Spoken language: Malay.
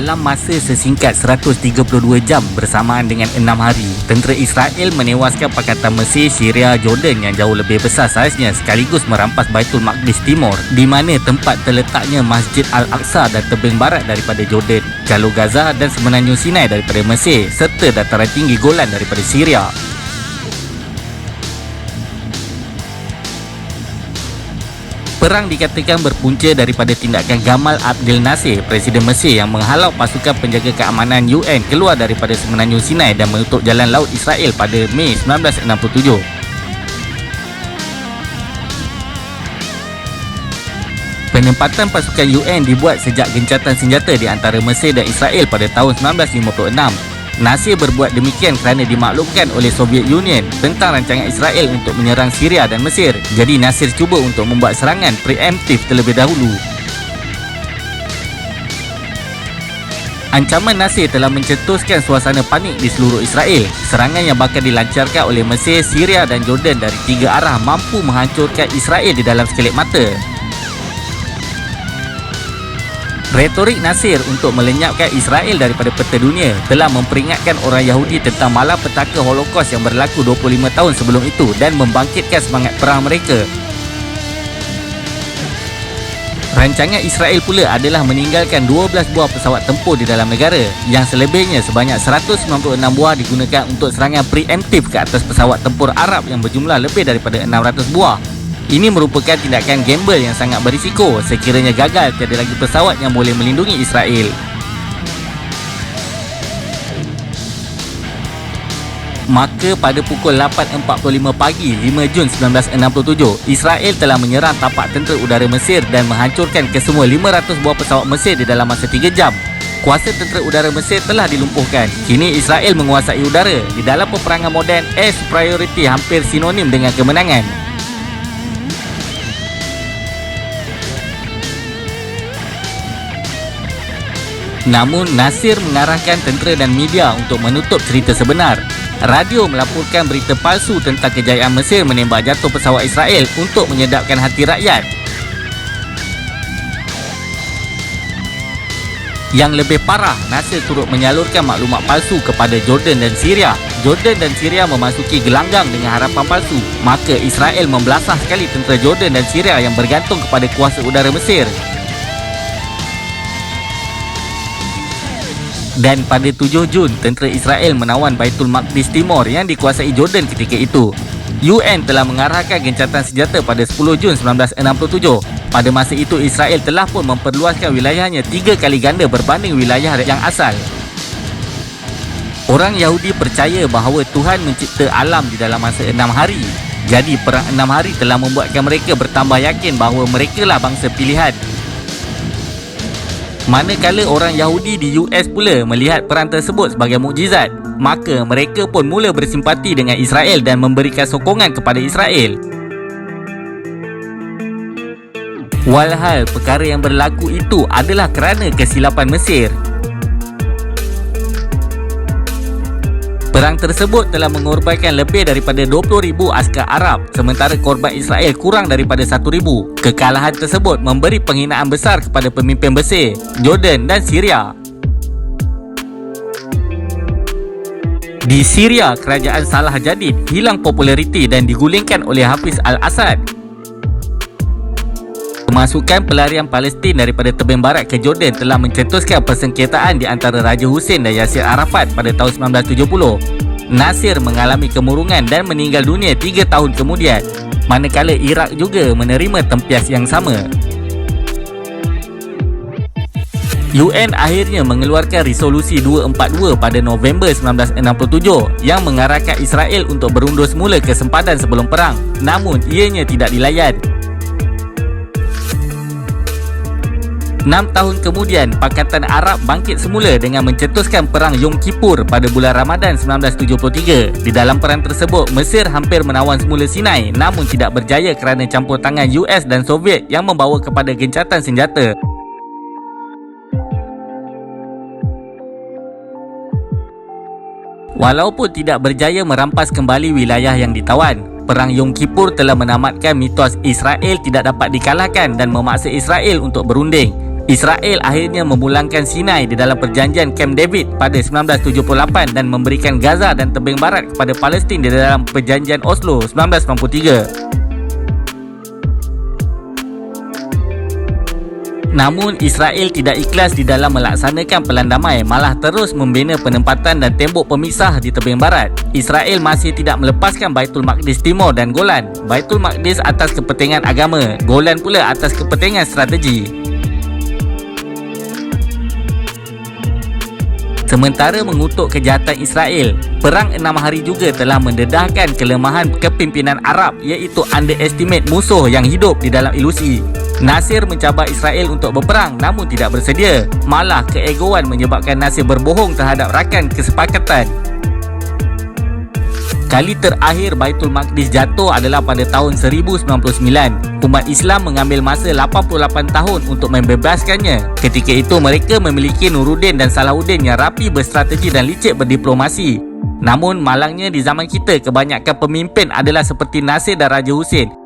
Dalam masa sesingkat 132 jam bersamaan dengan 6 hari, tentera Israel menewaskan Pakatan Mesir, Syria, Jordan yang jauh lebih besar saiznya sekaligus merampas Baitul Maqdis Timur, di mana tempat terletaknya Masjid Al-Aqsa dan tebing barat daripada Jordan, Jalur Gaza dan Semenanjung Sinai daripada Mesir, serta dataran tinggi Golan daripada Syria. Perang dikatakan berpunca daripada tindakan Gamal Abdel Nasser, Presiden Mesir yang menghalau pasukan penjaga keamanan UN keluar daripada Semenanjung Sinai dan menutup jalan laut Israel pada Mei 1967. Penempatan pasukan UN dibuat sejak gencatan senjata di antara Mesir dan Israel pada tahun 1956. Nasir berbuat demikian kerana dimaklumkan oleh Soviet Union tentang rancangan Israel untuk menyerang Syria dan Mesir. Jadi Nasir cuba untuk membuat serangan preemptif terlebih dahulu. Ancaman Nasir telah mencetuskan suasana panik di seluruh Israel. Serangan yang bakal dilancarkan oleh Mesir, Syria dan Jordan dari 3 arah mampu menghancurkan Israel di dalam sekelip mata. Retorik Nasir untuk melenyapkan Israel daripada peta dunia telah memperingatkan orang Yahudi tentang malapetaka Holocaust yang berlaku 25 tahun sebelum itu dan membangkitkan semangat perang mereka. Rancangan Israel pula adalah meninggalkan 12 buah pesawat tempur di dalam negara, yang selebihnya sebanyak 196 buah digunakan untuk serangan preemptif ke atas pesawat tempur Arab yang berjumlah lebih daripada 600 buah. Ini merupakan tindakan gamble yang sangat berisiko. Sekiranya gagal, tiada lagi pesawat yang boleh melindungi Israel. Maka pada pukul 8.45 pagi 5 Jun 1967, Israel telah menyerang tapak tentera udara Mesir dan menghancurkan kesemua 500 buah pesawat Mesir di dalam masa 3 jam. Kuasa tentera udara Mesir telah dilumpuhkan. Kini Israel menguasai udara. Di dalam peperangan moden, air superiority hampir sinonim dengan kemenangan. Namun Nasir mengarahkan tentera dan media untuk menutup cerita sebenar. Radio melaporkan berita palsu tentang kejayaan Mesir menembak jatuh pesawat Israel untuk menyedapkan hati rakyat. Yang lebih parah, Nasir turut menyalurkan maklumat palsu kepada Jordan dan Syria. Jordan dan Syria memasuki gelanggang dengan harapan palsu. Maka Israel membelasah sekali tentera Jordan dan Syria yang bergantung kepada kuasa udara Mesir. Dan pada 7 Jun, tentera Israel menawan Baitul Maqdis Timur yang dikuasai Jordan ketika itu. UN telah mengarahkan gencatan senjata pada 10 Jun 1967. Pada masa itu, Israel telah pun memperluaskan wilayahnya 3 kali ganda berbanding wilayah yang asal. Orang Yahudi percaya bahawa Tuhan mencipta alam di dalam masa 6 hari. Jadi perang 6 hari telah membuatkan mereka bertambah yakin bahawa merekalah bangsa pilihan. Manakala orang Yahudi di US pula melihat perang tersebut sebagai mukjizat, maka mereka pun mula bersimpati dengan Israel dan memberikan sokongan kepada Israel. Walhal perkara yang berlaku itu adalah kerana kesilapan Mesir. Perang tersebut telah mengorbankan lebih daripada 20,000 askar Arab, sementara korban Israel kurang daripada 1,000. Kekalahan tersebut memberi penghinaan besar kepada pemimpin Mesir, Jordan dan Syria. Di Syria, kerajaan Salah Jadid hilang populariti dan digulingkan oleh Hafiz al-Assad. Kemasukan pelarian Palestin daripada tebing barat ke Jordan telah mencetuskan persengketaan di antara Raja Hussein dan Yasir Arafat pada tahun 1970. Nasir mengalami kemurungan dan meninggal dunia 3 tahun kemudian, manakala Iraq juga menerima tempias yang sama. UN akhirnya mengeluarkan Resolusi 242 pada November 1967 yang mengarahkan Israel untuk berundur semula ke sempadan sebelum perang, namun ianya tidak dilayan. 6 tahun kemudian, Pakatan Arab bangkit semula dengan mencetuskan Perang Yom Kippur pada bulan Ramadan 1973. Di dalam perang tersebut, Mesir hampir menawan semula Sinai, namun tidak berjaya kerana campur tangan US dan Soviet yang membawa kepada gencatan senjata. Walaupun tidak berjaya merampas kembali wilayah yang ditawan, Perang Yom Kippur telah menamatkan mitos Israel tidak dapat dikalahkan dan memaksa Israel untuk berunding. Israel akhirnya memulangkan Sinai di dalam perjanjian Camp David pada 1978 dan memberikan Gaza dan tebing barat kepada Palestin di dalam perjanjian Oslo 1993. Namun Israel tidak ikhlas di dalam melaksanakan pelan damai, malah terus membina penempatan dan tembok pemisah di tebing barat. Israel masih tidak melepaskan Baitul Maqdis Timur dan Golan. Baitul Maqdis atas kepentingan agama, Golan pula atas kepentingan strategi. Sementara mengutuk kejahatan Israel, Perang 6 Hari juga telah mendedahkan kelemahan kepimpinan Arab, iaitu underestimate musuh yang hidup di dalam ilusi. Nasir mencabar Israel untuk berperang namun tidak bersedia. Malah keegoan menyebabkan Nasir berbohong terhadap rakan kesepakatan. Kali terakhir Baitul Maqdis jatuh adalah pada tahun 1099. Umat Islam mengambil masa 88 tahun untuk membebaskannya. Ketika itu mereka memiliki Nuruddin dan Salahuddin yang rapi berstrategi dan licik berdiplomasi. Namun malangnya di zaman kita, kebanyakan pemimpin adalah seperti Nasir dan Raja Hussein